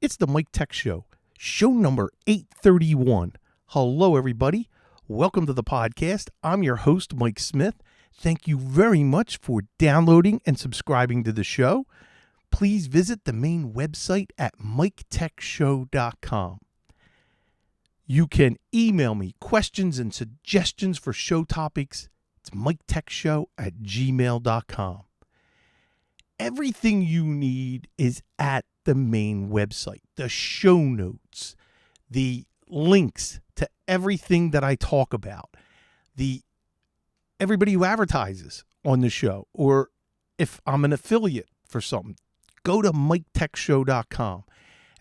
It's the Mike Tech Show, show number 831. Hello, everybody. Welcome to the podcast. I'm your host, Mike Smith. Thank you very much for downloading and subscribing to the show. Please visit the main website at miketechshow.com. You can email me questions and suggestions for show topics. It's miketechshow@gmail.com. Everything you need is at the main website. The show notes, the links to everything that I talk about, everybody who advertises on the show, or if I'm an affiliate for something, go to miketechshow.com.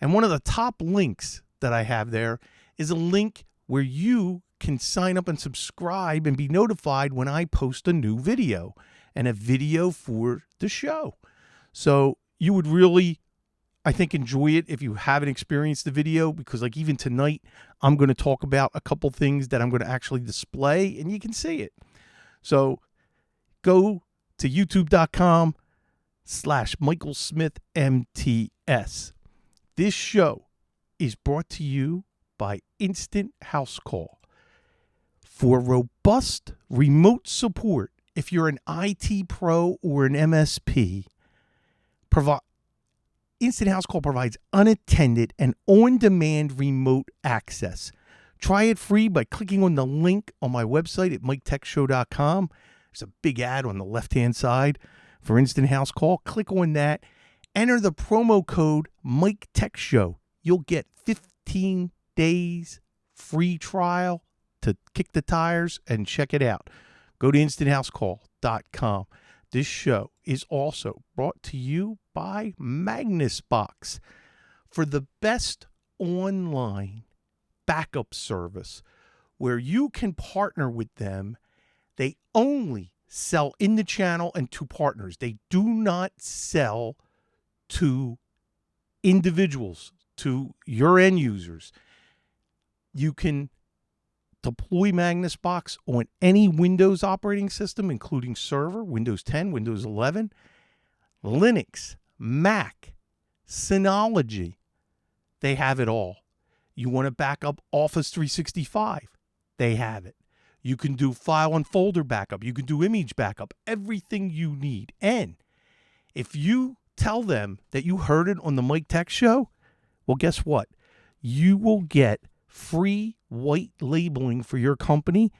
And one of the top links that I have there is a link where you can sign up and subscribe and be notified when I post a new video and a video for the show. So you would really, I think, enjoy it if you haven't experienced the video, because like even tonight, I'm going to talk about a couple things that I'm going to actually display and you can see it. So go to youtube.com/MichaelSmithMTS. This show is brought to you by Instant House Call. For robust remote support, if you're an IT pro or an MSP, Instant House Call provides unattended and on-demand remote access. Try it free by clicking on the link on my website at miketechshow.com. There's a big ad on the left-hand side for Instant House Call. Click on that. Enter the promo code MikeTechShow. You'll get 15 days free trial to kick the tires and check it out. Go to instanthousecall.com. This show is also brought to you by MagnusBox. For the best online backup service where you can partner with them. They only sell in the channel and to partners. They do not sell to individuals, to your end users. You can deploy MagnusBox on any Windows operating system, including server, Windows 10, Windows 11, Linux, Mac, Synology. They have it all. You want to back up Office 365? They have it. You can do file and folder backup. You can do image backup. Everything you need. And if you tell them that you heard it on the Mike Tech Show, well, guess what? You will get free white labeling for your company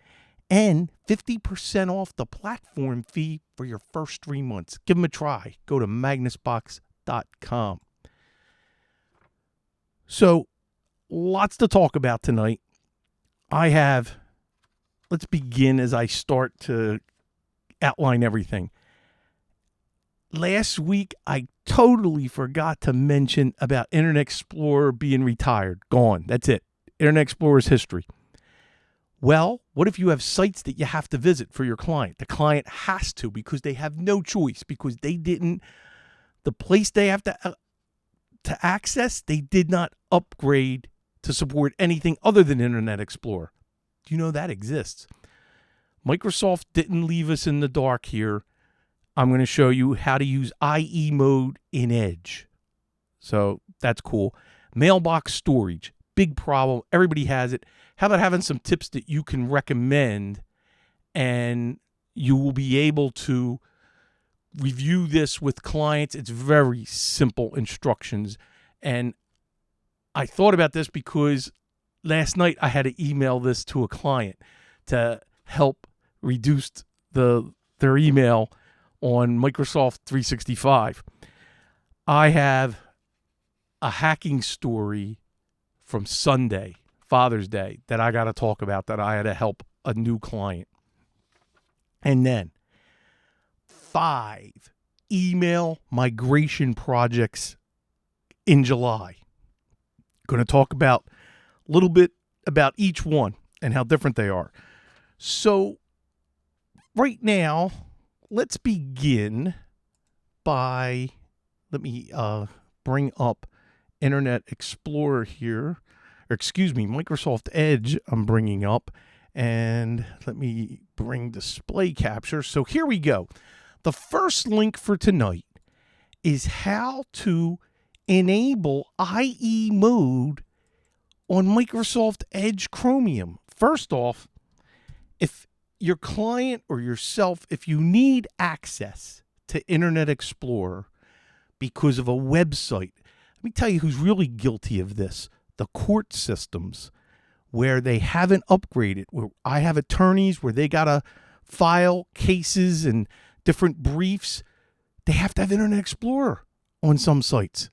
and 50% off the platform fee for your first 3 months. Give them a try. Go to magnusbox.com. So, lots to talk about tonight. Let's begin as I start to outline everything. Last week, I totally forgot to mention about Internet Explorer being retired. Gone. That's it. Internet Explorer is history. Well, what if you have sites that you have to visit for your client? The client has to, because they have no choice, because the place they have to access, they did not upgrade to support anything other than Internet Explorer. Do you know that exists? Microsoft didn't leave us in the dark here. I'm going to show you how to use IE mode in Edge. So that's cool. Mailbox storage. Big problem. Everybody has it. How about having some tips that you can recommend, and you will be able to review this with clients. It's very simple instructions. And I thought about this because last night I had to email this to a client to help reduce their email on Microsoft 365. I have a hacking story from Sunday, Father's Day, that I got to talk about, that I had to help a new client. And then 5 email migration projects in July. Going to talk about a little bit about each one and how different they are. So right now, let's begin by, let me bring up Internet Explorer here, or excuse me, Microsoft Edge I'm bringing up, and let me bring display capture. So here we go. The first link for tonight is how to enable IE mode on Microsoft Edge Chromium. First off, if your client or yourself, if you need access to Internet Explorer because of a website, let me tell you who's really guilty of this. The court systems, where they haven't upgraded, where I have attorneys where they got to file cases and different briefs. They have to have Internet Explorer on some sites.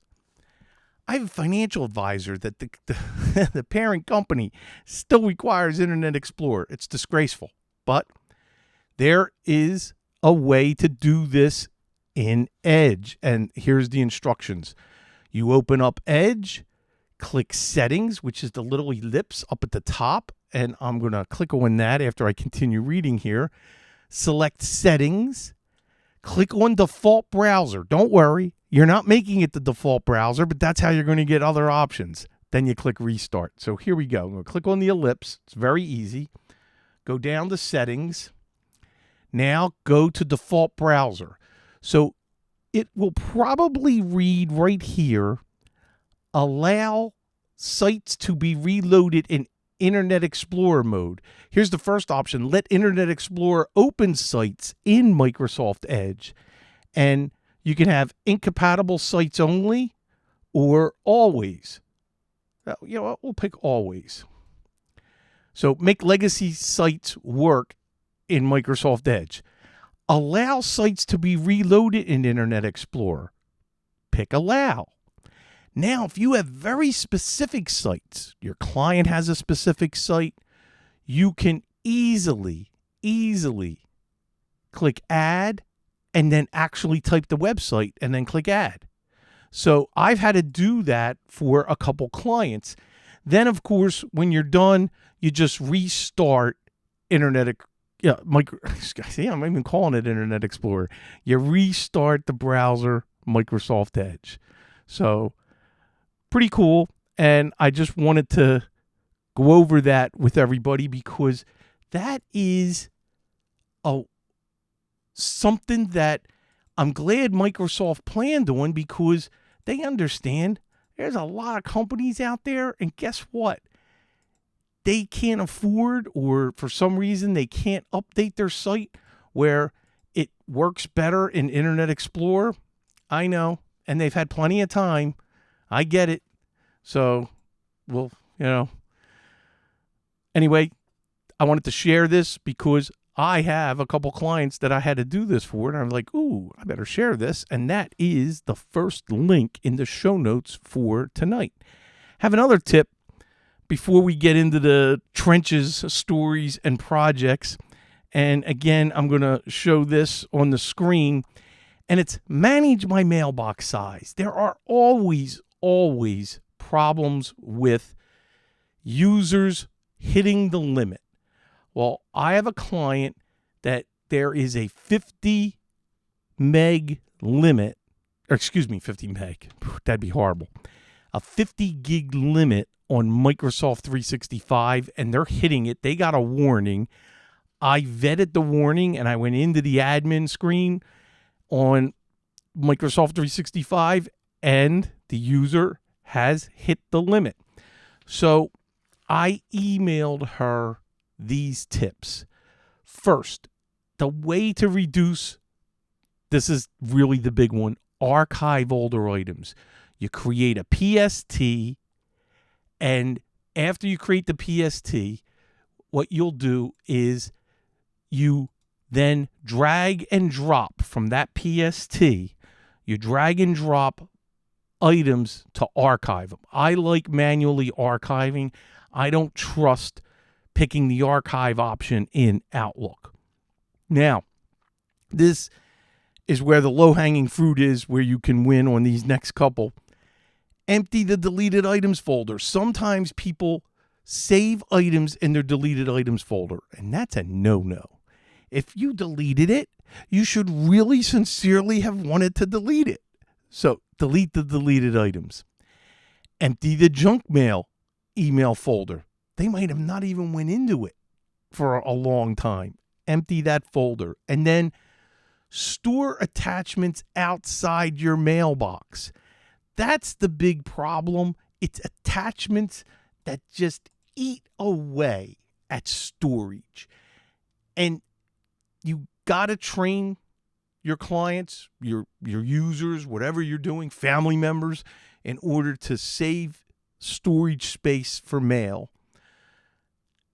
I have a financial advisor that the parent company still requires Internet Explorer. It's disgraceful. But there is a way to do this in Edge. And here's the instructions. You open up Edge, click Settings, which is the little ellipse up at the top. And I'm going to click on that after I continue reading here. Select Settings. Click on Default Browser. Don't worry. You're not making it the default browser, but that's how you're going to get other options. Then you click Restart. So here we go. I'm going to click on the ellipse. It's very easy. Go down to Settings. Now go to Default Browser. So it will probably read right here, allow sites to be reloaded in Internet Explorer mode. Here's the first option. Let Internet Explorer open sites in Microsoft Edge. And you can have incompatible sites only or always. You know what? We'll pick always. So make legacy sites work in Microsoft Edge. Allow sites to be reloaded in Internet Explorer. Pick allow. Now, if you have very specific sites, your client has a specific site, you can easily click add and then actually type the website and then click add. So I've had to do that for a couple clients. Then, of course, when you're done, you just restart I'm even calling it Internet Explorer. You restart the browser, Microsoft Edge. So pretty cool. And I just wanted to go over that with everybody because that is something that I'm glad Microsoft planned on because they understand there's a lot of companies out there, and guess what? They can't afford, or for some reason they can't update their site where it works better in Internet Explorer. I know, and they've had plenty of time. I get it. So, well, anyway, I wanted to share this because I have a couple clients that I had to do this for, and I'm like, ooh, I better share this. And that is the first link in the show notes for tonight. Have another tip before we get into the trenches, stories, and projects. And again, I'm going to show this on the screen, and it's manage my mailbox size. There are always problems with users hitting the limit. Well, I have a client that there is a 50 meg limit, or excuse me, 50 meg. That'd be horrible. A 50 gig limit on Microsoft 365, and they're hitting it. They got a warning. I vetted the warning, and I went into the admin screen on Microsoft 365, and the user has hit the limit. So I emailed her these tips. First, the way to reduce, this is really the big one, archive older items. You create a PST, and after you create the PST, what you'll do is you then drag and drop from that PST. You drag and drop items to archive them. I like manually archiving. I don't trust picking the archive option in Outlook. Now, this is where the low-hanging fruit is, where you can win on these next couple. Empty the deleted items folder. Sometimes people save items in their deleted items folder, and that's a no-no. If you deleted it, you should really sincerely have wanted to delete it. So delete the deleted items. Empty the junk mail email folder. They might have not even went into it for a long time. Empty that folder. And then store attachments outside your mailbox. That's the big problem. It's attachments that just eat away at storage. And you got to train your clients, your users, whatever you're doing, family members, in order to save storage space for mail.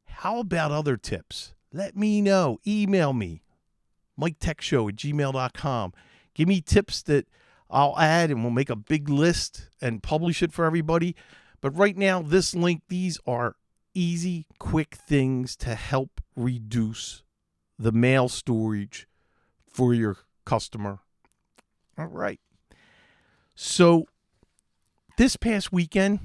How about other tips? Let me know. Email me, MikeTechShow@gmail.com. Give me tips that I'll add, and we'll make a big list and publish it for everybody. But right now, this link, these are easy, quick things to help reduce the mail storage for your customer. All right. So this past weekend,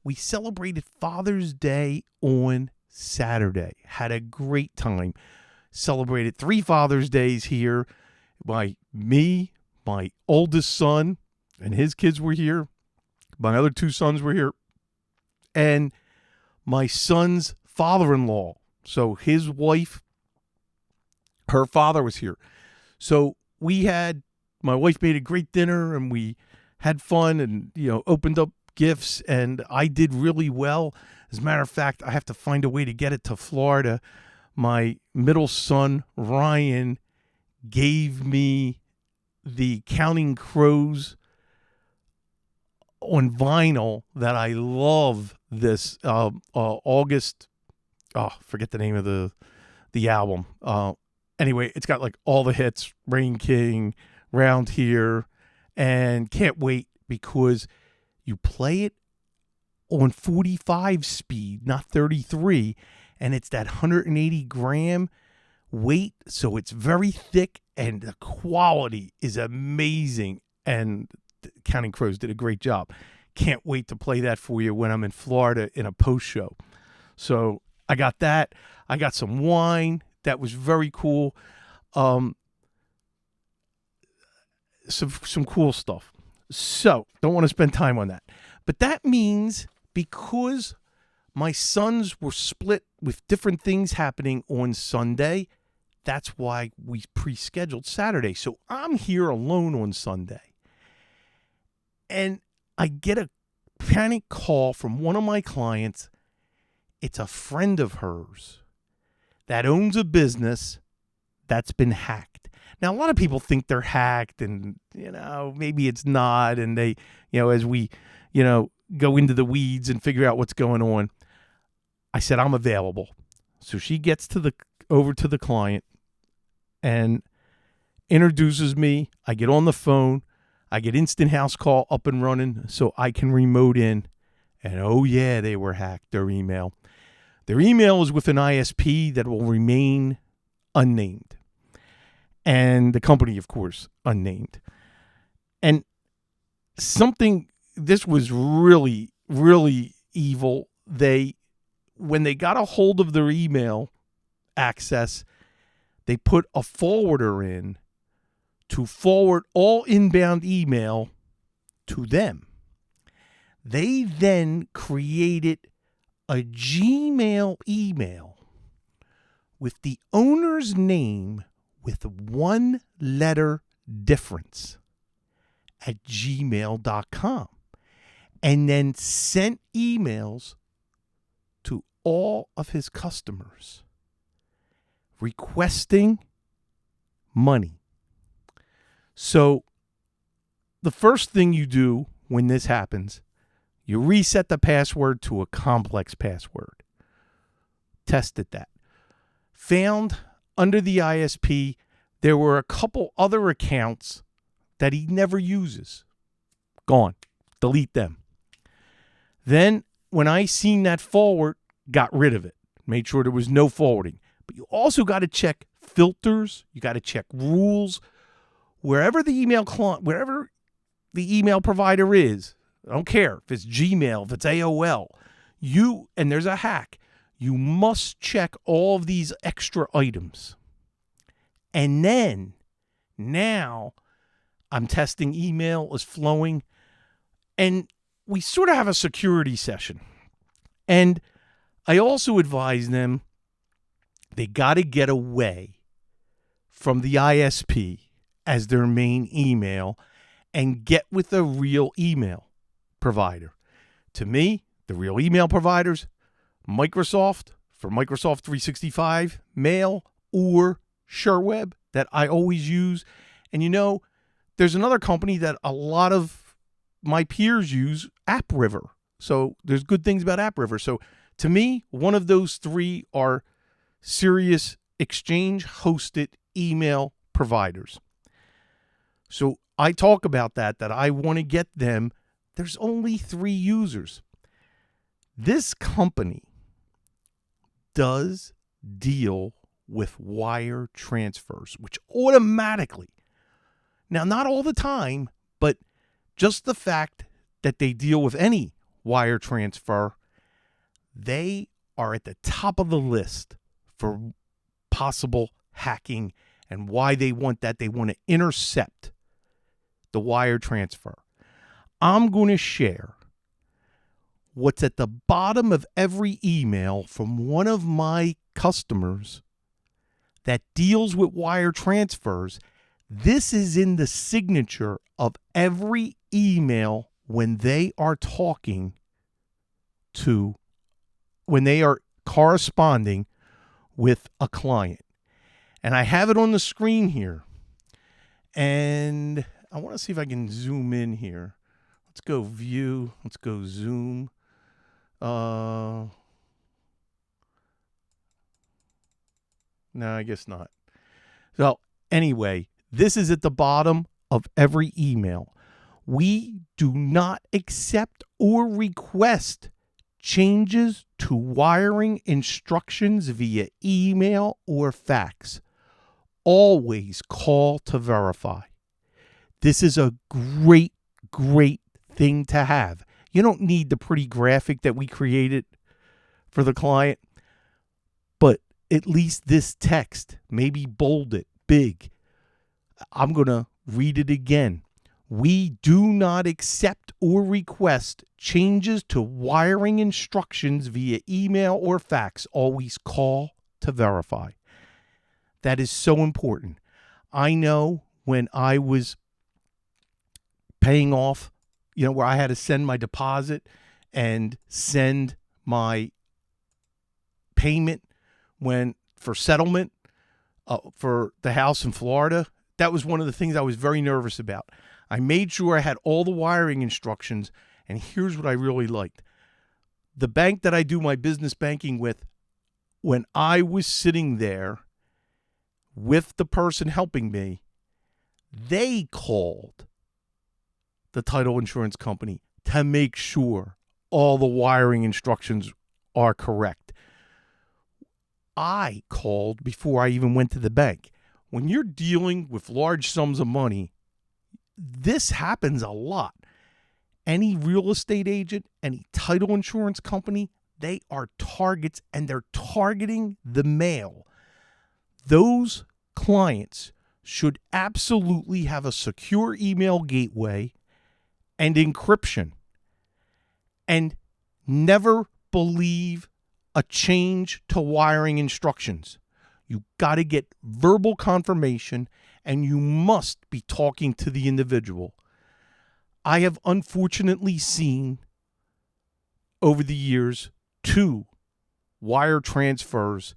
we celebrated Father's Day on Saturday. Had a great time. Celebrated 3 Father's Days here. Me, my oldest son, and his kids were here. My other 2 sons were here. And my son's father-in-law. So his wife, her father was here. So my wife made a great dinner, and we had fun and, opened up gifts, and I did really well. As a matter of fact, I have to find a way to get it to Florida. My middle son, Ryan, gave me the Counting Crows on vinyl that I love. This August, forget the name of the album. Anyway, it's got like all the hits, Rain King, Round Here, and can't wait because you play it on 45 speed, not 33, and it's that 180 gram weight, so it's very thick, and the quality is amazing, and Counting Crows did a great job. Can't wait to play that for you when I'm in Florida in a post show. So I got that. I got some wine. That was very cool. Some cool stuff. So don't want to spend time on that. But that means because my sons were split with different things happening on Sunday, that's why we pre-scheduled Saturday. So I'm here alone on Sunday. And I get a panic call from one of my clients. It's a friend of hers that owns a business that's been hacked. Now, a lot of people think they're hacked and, maybe it's not. And they, as we, go into the weeds and figure out what's going on, I said, I'm available. So she gets over to the client and introduces me. I get on the phone. I get instant house call up and running so I can remote in. And oh yeah, they were hacked, their email. Their email is with an ISP that will remain unnamed. And the company, of course, unnamed. And this was really, really evil. When they got a hold of their email access, they put a forwarder in to forward all inbound email to them. They then created a Gmail email with the owner's name with 1 letter difference at gmail.com, and then sent emails to all of his customers requesting money. So the first thing you do when this happens, you reset the password to a complex password. Tested that. Found under the ISP there were a couple other accounts that he never uses. Gone. Delete them. Then when I seen that forward, got rid of it. Made sure there was no forwarding. But you also got to check filters. You got to check rules. Wherever the email provider is, I don't care if it's Gmail, if it's AOL, and there's a hack, you must check all of these extra items. And then, now, I'm testing email is flowing, and we sort of have a security session. And I also advise them they got to get away from the ISP as their main email and get with a real email provider. To me, the real email providers, Microsoft for Microsoft 365 Mail, or SureWeb that I always use. And there's another company that a lot of my peers use, AppRiver. So there's good things about AppRiver. So to me, one of those three are serious exchange-hosted email providers. So I talk about that I want to get them. There's only 3 users. This company does deal with wire transfers, which automatically, now not all the time, but just the fact that they deal with any wire transfer, they are at the top of the list for possible hacking. And why they want that, they want to intercept the wire transfer. I'm going to share what's at the bottom of every email from one of my customers that deals with wire transfers. This is in the signature of every email when they are corresponding with a client. And I have it on the screen here. And I want to see if I can zoom in here. Let's go view. Let's go zoom. No, I guess not. So anyway, this is at the bottom of every email. We do not accept or request changes to wiring instructions via email or fax. Always call to verify. This is a great, great thing to have. You don't need the pretty graphic that we created for the client, but at least this text, maybe bold it big. I'm going to read it again. We do not accept or request changes to wiring instructions via email or fax. Always call to verify. That is so important. I know when I was paying off, where I had to send my deposit and send my payment for settlement for the house in Florida, that was one of the things I was very nervous about. I made sure I had all the wiring instructions, and here's what I really liked. The bank that I do my business banking with, when I was sitting there with the person helping me, they called the title insurance company to make sure all the wiring instructions are correct. I called before I even went to the bank. When you're dealing with large sums of money, this happens a lot. Any real estate agent, any title insurance company, they are targets, and they're targeting the mail. Those clients should absolutely have a secure email gateway and encryption, and never believe a change to wiring instructions. You got to get verbal confirmation, and you must be talking to the individual. I have unfortunately seen over the years 2 wire transfers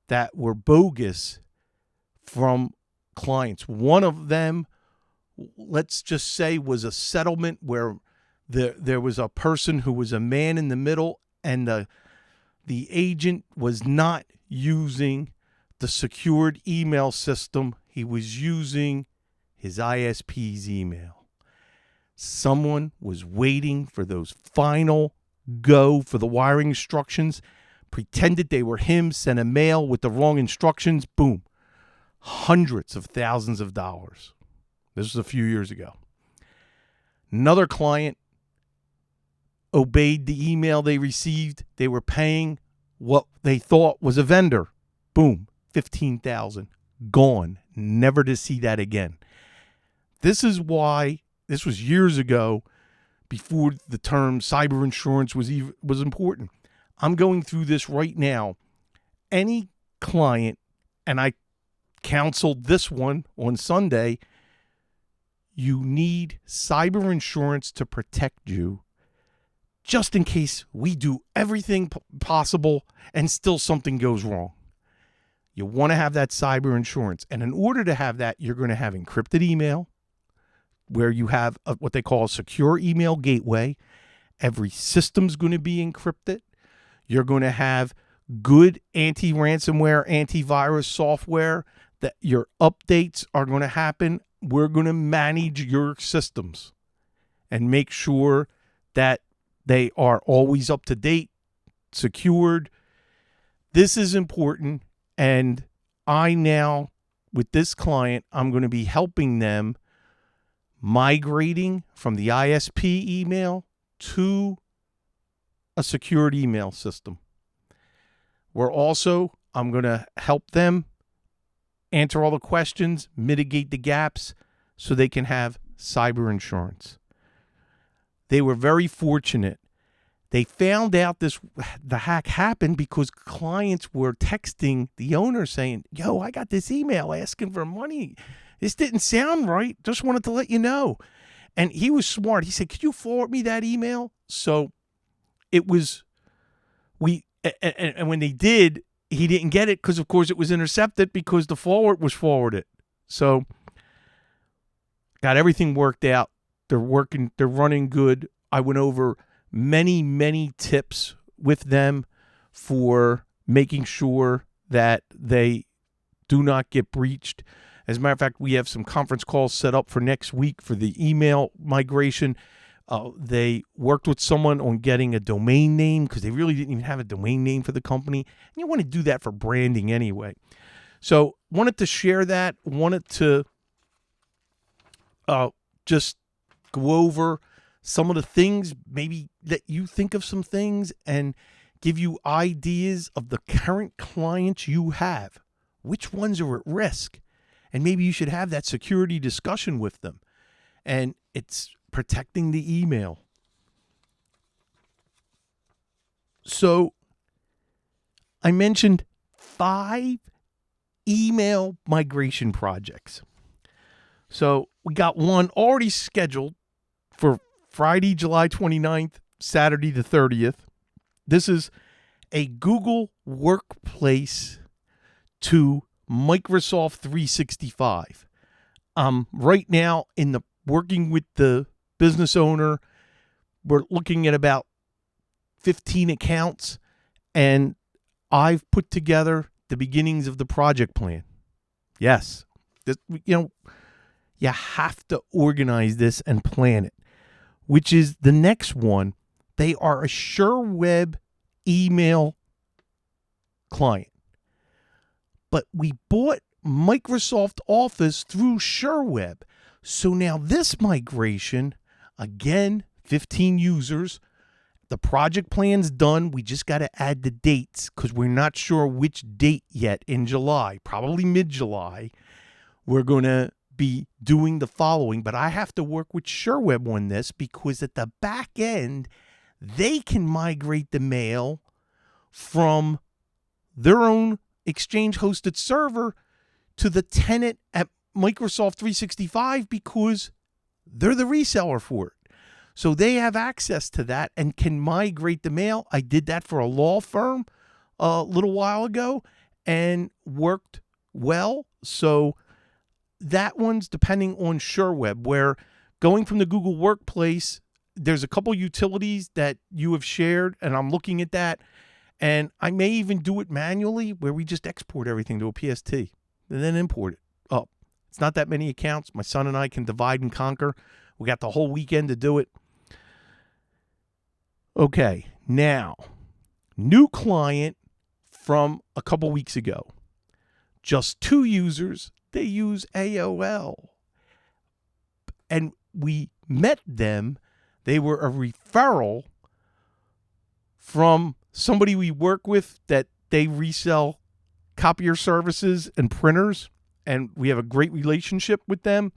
that were bogus from clients. One of them, let's just say, was a settlement where there was a person who was a man in the middle, and the agent was not using the secured email system. He was using his ISP's email. Someone was waiting for those final go for the wiring instructions, pretended they were him, sent a mail with the wrong instructions, boom, hundreds of thousands of dollars. This was a few years ago. Another client obeyed the email they received. They were paying what they thought was a vendor. Boom, $15,000. Gone. Never to see that again. This is why, this was years ago, before the term cyber insurance was important. I'm going through this right now. Any client, and I counseled this one on Sunday, you need cyber insurance to protect you just in case we do everything possible and still something goes wrong. You want to have that cyber insurance. And in order to have that, you're going to have encrypted email, where you have what they call a secure email gateway. Every system's going to be encrypted. You're going to have good anti-ransomware, antivirus software, that your updates are going to happen. We're going to manage your systems and make sure that they are always up to date, secured. This is important. And I now, with this client, I'm going to be helping them migrating from the ISP email to a secured email system. I'm going to help them answer all the questions, mitigate the gaps so they can have cyber insurance. They were very fortunate. They found out the hack happened because clients were texting the owner saying, yo, I got this email asking for money. This didn't sound right. Just wanted to let you know. And he was smart. He said, could you forward me that email? So it was, and when they did, he didn't get it because, of course, it was intercepted because the forward was forwarded. So got everything worked out. They're running good. I went over many, many tips with them for making sure that they do not get breached. As a matter of fact, we have some conference calls set up for next week for the email migration. They worked with someone on getting a domain name because they really didn't even have a domain name for the company. And you want to do that for branding anyway. So wanted to share that, wanted to just go over some of the things, maybe that you think of some things and give you ideas of the current clients you have. Which ones are at risk? And maybe you should have that security discussion with them. And it's protecting the email. So I mentioned 5 email migration projects. So we got one already scheduled for Friday, July 29th, Saturday the 30th. This is a Google Workplace to Microsoft 365. Right now working with the business owner, we're looking at about 15 accounts, and I've put together the beginnings of the project plan. Yes, you have to organize this and plan it, which is the next one. They are a SureWeb email client. But we bought Microsoft Office through SureWeb. So now this migration, again, 15 users. The project plan's done. We just got to add the dates because we're not sure which date yet in July. Probably mid-July. We're going to be doing the following. But I have to work with SureWeb on this because at the back end, they can migrate the mail from their own Exchange-hosted server to the tenant at Microsoft 365 because they're the reseller for it. So they have access to that and can migrate the mail. I did that for a law firm a little while ago and worked well. So that one's depending on SureWeb, where going from the Google Workplace, there's a couple utilities that you have shared, and I'm looking at that. And I may even do it manually where we just export everything to a PST and then import it up. It's not that many accounts. My son and I can divide and conquer. We got the whole weekend to do it. Okay, now, new client from a couple weeks ago. Just 2 users. They use AOL. And we met them. They were a referral from somebody we work with that they resell copier services and printers, and we have a great relationship with them.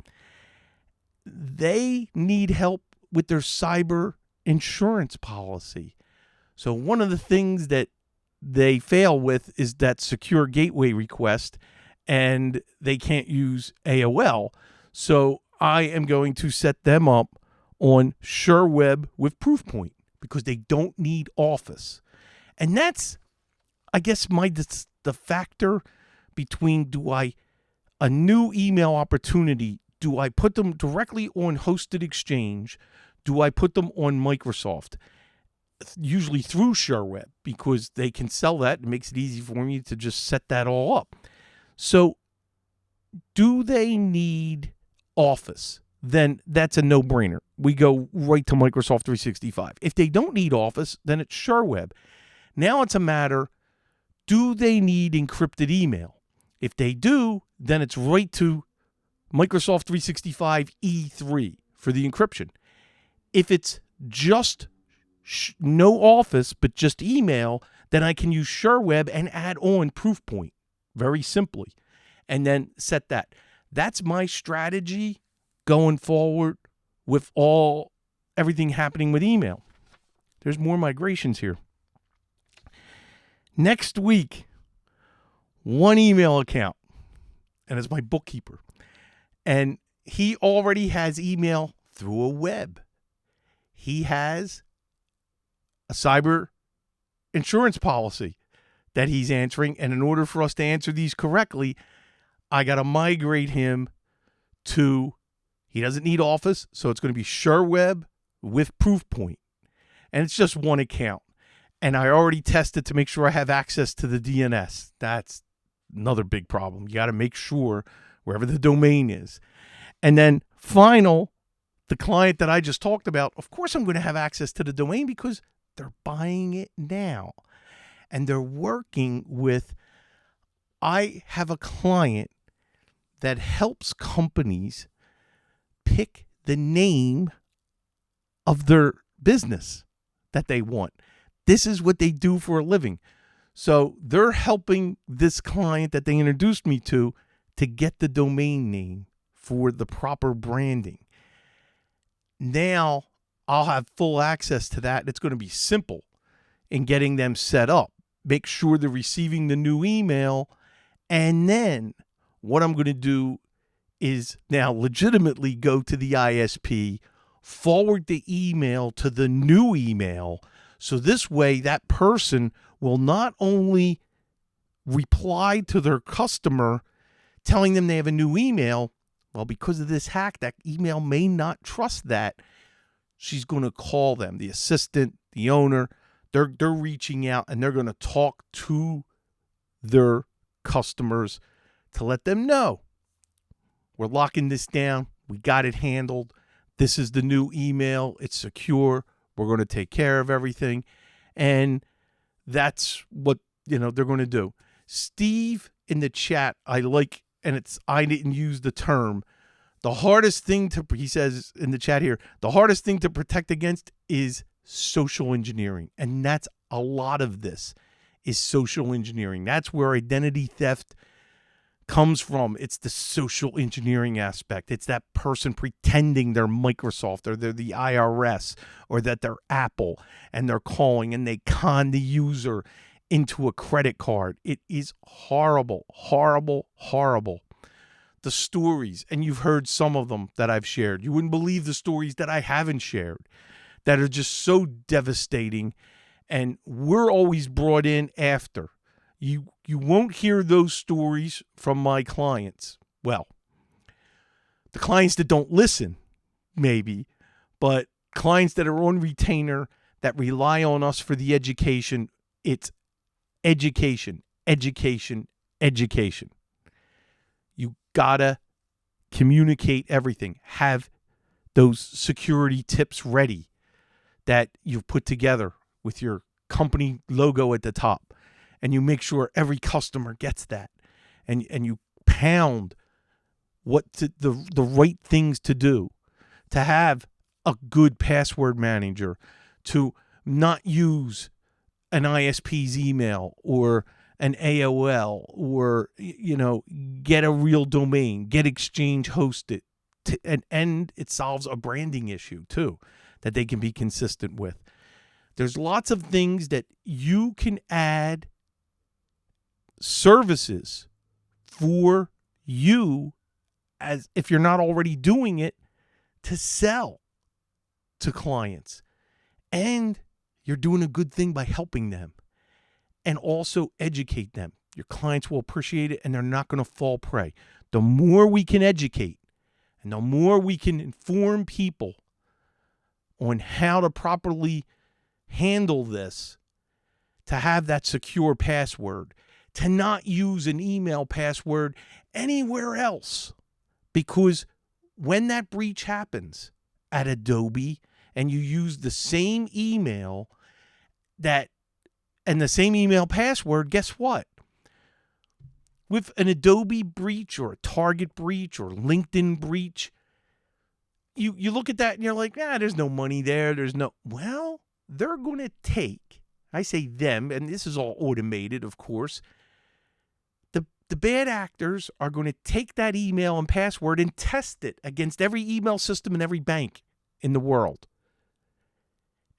They need help with their cyber insurance policy. So one of the things that they fail with is that secure gateway request, and they can't use AOL. So I am going to set them up on SureWeb with Proofpoint because they don't need Office. And that's, I guess, the factor between a new email opportunity, do I put them directly on hosted Exchange? Do I put them on Microsoft? Usually through SureWeb, because they can sell that. It makes it easy for me to just set that all up. So do they need Office? Then that's a no-brainer. We go right to Microsoft 365. If they don't need Office, then it's SureWeb. Now it's a matter, do they need encrypted email? If they do, then it's right to Microsoft 365 E3 for the encryption. If it's just no Office, but just email, then I can use SureWeb and add on Proofpoint very simply, and then set that. That's my strategy going forward with everything happening with email. There's more migrations here. Next week, one email account, and it's my bookkeeper. And he already has email through a web. He has a cyber insurance policy that he's answering. And in order for us to answer these correctly, I got to migrate him to, he doesn't need Office, so it's going to be SureWeb with Proofpoint. And it's just one account. And I already tested to make sure I have access to the DNS. That's another big problem. You got to make sure wherever the domain is. And then final, the client that I just talked about, of course I'm going to have access to the domain because they're buying it now. And they're working with, I have a client that helps companies pick the name of their business that they want. This is what they do for a living. So they're helping this client that they introduced me to get the domain name for the proper branding. Now I'll have full access to that. It's going to be simple in getting them set up. Make sure they're receiving the new email. And then what I'm going to do is now legitimately go to the ISP, forward the email to the new email. So this way, that person will not only reply to their customer telling them they have a new email. Well, because of this hack, that email may not trust that. She's going to call them, the assistant, the owner. They're reaching out and they're going to talk to their customers to let them know we're locking this down. We got it handled. This is the new email. It's secure. We're going to take care of everything. And that's what, they're going to do. Steve in the chat, I didn't use the term. The hardest thing he says in the chat here, the hardest thing to protect against is social engineering. And that's a lot of this is social engineering. That's where identity theft comes from. It's the social engineering aspect. It's that person pretending they're Microsoft or they're the IRS or that they're Apple and they're calling and they con the user into a credit card. It is horrible, horrible, horrible. The stories, and you've heard some of them that I've shared. You wouldn't believe the stories that I haven't shared that are just so devastating. And we're always brought in after. You won't hear those stories from my clients. Well, the clients that don't listen, maybe, but clients that are on retainer that rely on us for the education, it's education, education, education. You gotta communicate everything. Have those security tips ready that you've put together with your company logo at the top. And you make sure every customer gets that. And you pound the right things to do. To have a good password manager. To not use an ISP's email or an AOL or, get a real domain. Get Exchange hosted. And it solves a branding issue, too, that they can be consistent with. There's lots of things that you can add services for you as if you're not already doing it, to sell to clients. And you're doing a good thing by helping them and also educate them. Your clients will appreciate it and they're not going to fall prey. The more we can educate and the more we can inform people on how to properly handle this, to have that secure password, to not use an email password anywhere else. Because when that breach happens at Adobe and you use the same email and the same email password, guess what? With an Adobe breach or a Target breach or LinkedIn breach, you look at that and you're like, there's no money there. Well, they're going to take, I say them, and this is all automated, of course. The bad actors are going to take that email and password and test it against every email system and every bank in the world.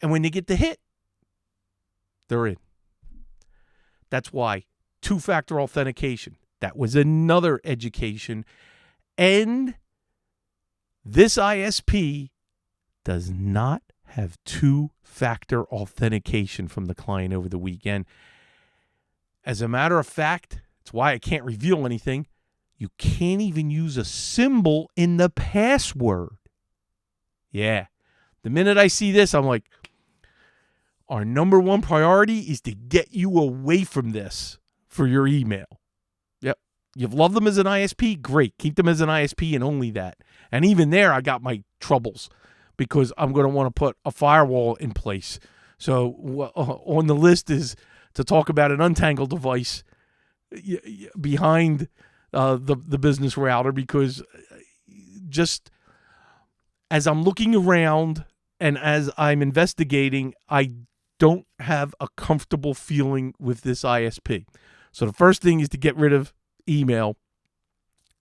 And when they get the hit, they're in. That's why two-factor authentication. That was another education. And this ISP does not have two-factor authentication from the client over the weekend. As a matter of fact, it's why I can't reveal anything. You can't even use a symbol in the password. Yeah. The minute I see this, I'm like, our number one priority is to get you away from this for your email. Yep. You've loved them as an ISP? Great. Keep them as an ISP and only that. And even there, I got my troubles because I'm going to want to put a firewall in place. So on the list is to talk about an untangled device behind the business router, because just as I'm looking around and as I'm investigating, I don't have a comfortable feeling with this ISP. So the first thing is to get rid of email.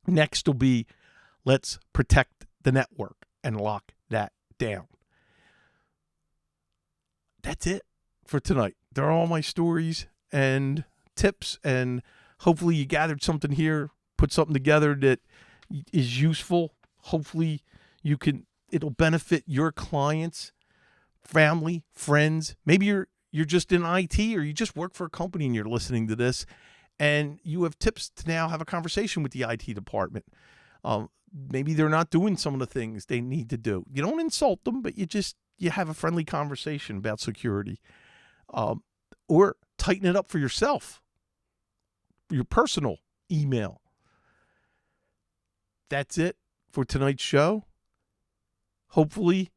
Next will be, let's protect the network and lock that down. That's it for tonight. They're all my stories and tips, and hopefully you gathered something here, put something together that is useful. Hopefully it'll benefit your clients, family, friends. Maybe you're just in IT or you just work for a company and you're listening to this and you have tips to now have a conversation with the IT department. Maybe they're not doing some of the things they need to do. You don't insult them, but you have a friendly conversation about security. Or tighten it up for yourself, your personal email. That's it for tonight's show. Hopefully,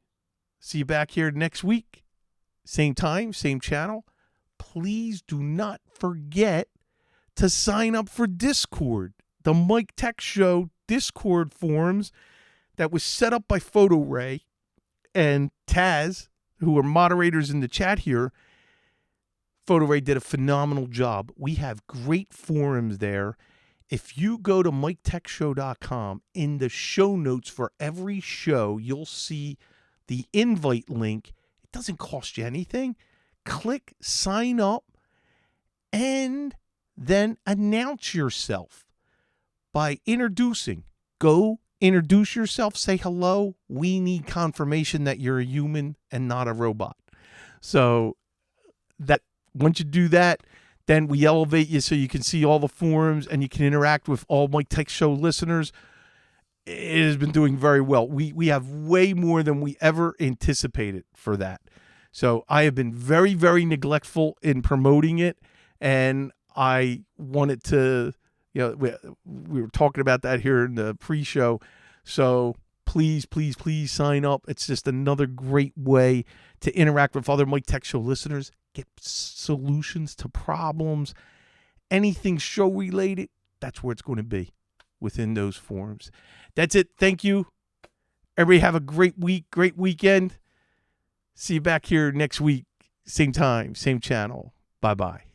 see you back here next week. Same time, same channel. Please do not forget to sign up for Discord. The Mike Tech Show Discord forums that was set up by Photo Ray and Taz, who are moderators in the chat here. Photo Ray did a phenomenal job. We have great forums there. If you go to MikeTechShow.com, in the show notes for every show, you'll see the invite link. It doesn't cost you anything. Click sign up and then announce yourself by introducing. Go introduce yourself. Say hello. We need confirmation that you're a human and not a robot. So that once you do that, then we elevate you so you can see all the forums and you can interact with all Mike Tech Show listeners. It has been doing very well. We have way more than we ever anticipated for that. So I have been very, very neglectful in promoting it, and I wanted to, we were talking about that here in the pre-show. So please, please, please sign up. It's just another great way to interact with other Mike Tech Show listeners, get solutions to problems, anything show related. That's where it's going to be, within those forums. That's it. Thank you. Everybody have a great week, great weekend. See you back here next week. Same time, same channel. Bye-bye.